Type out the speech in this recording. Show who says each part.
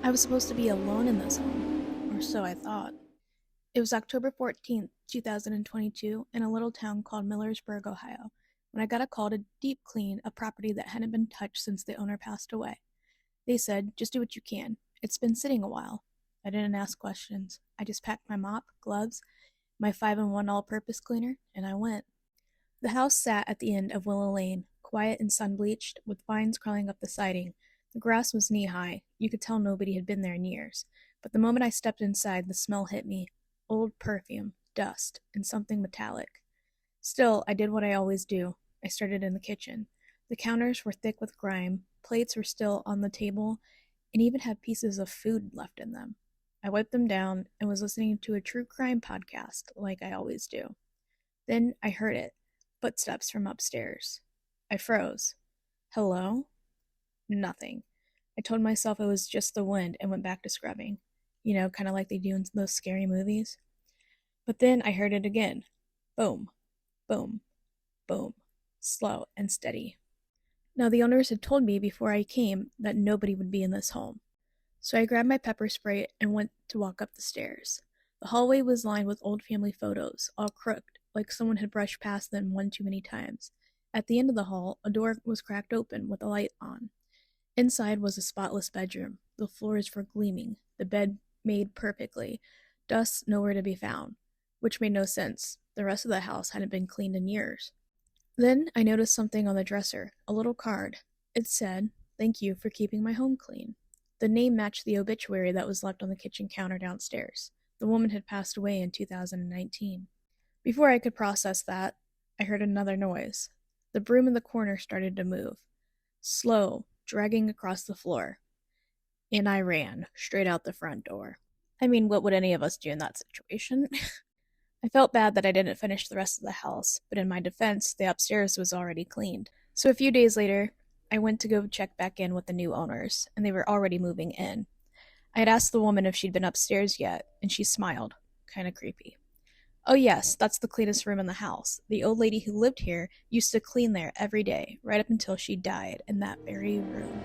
Speaker 1: I was supposed to be alone in this home, or so I thought. It was October 14th, 2022, in a little town called Millersburg, Ohio, when I got a call to deep clean a property that hadn't been touched since the owner passed away. They said, just do what you can. It's been sitting a while. I didn't ask questions. I just packed my mop, gloves, my 5-in-1 all purpose cleaner, and I went. The house sat at the end of Willow Lane, quiet and sun-bleached, with vines crawling up the siding. The grass was knee-high. You could tell nobody had been there in years. But the moment I stepped inside, the smell hit me. Old perfume, dust, and something metallic. Still, I did what I always do. I started in the kitchen. The counters were thick with grime, plates were still on the table, and even had pieces of food left in them. I wiped them down and was listening to a true crime podcast, like I always do. Then I heard it. Footsteps from upstairs. I froze. Hello? Nothing. I told myself it was just the wind and went back to scrubbing. Kind of like they do in those scary movies. But then I heard it again. Boom, boom, boom. Slow and steady. Now, the owners had told me before I came that nobody would be in this home. So I grabbed my pepper spray and went to walk up the stairs. The hallway was lined with old family photos, all crooked, like someone had brushed past them one too many times. At the end of the hall, a door was cracked open with a light on. Inside was a spotless bedroom. The floors were gleaming, the bed made perfectly, dust nowhere to be found, which made no sense. The rest of the house hadn't been cleaned in years. Then I noticed something on the dresser, a little card. It said, "Thank you for keeping my home clean." The name matched the obituary that was left on the kitchen counter downstairs. The woman had passed away in 2019. Before I could process that, I heard another noise. The broom in the corner started to move. Slow, dragging across the floor. And I ran, straight out the front door. I mean, what would any of us do in that situation? I felt bad that I didn't finish the rest of the house, but in my defense, the upstairs was already cleaned. So a few days later, I went to go check back in with the new owners, and they were already moving in. I had asked the woman if she'd been upstairs yet, and she smiled. Kinda creepy. Oh yes, that's the cleanest room in the house. The old lady who lived here used to clean there every day, right up until she died in that very room.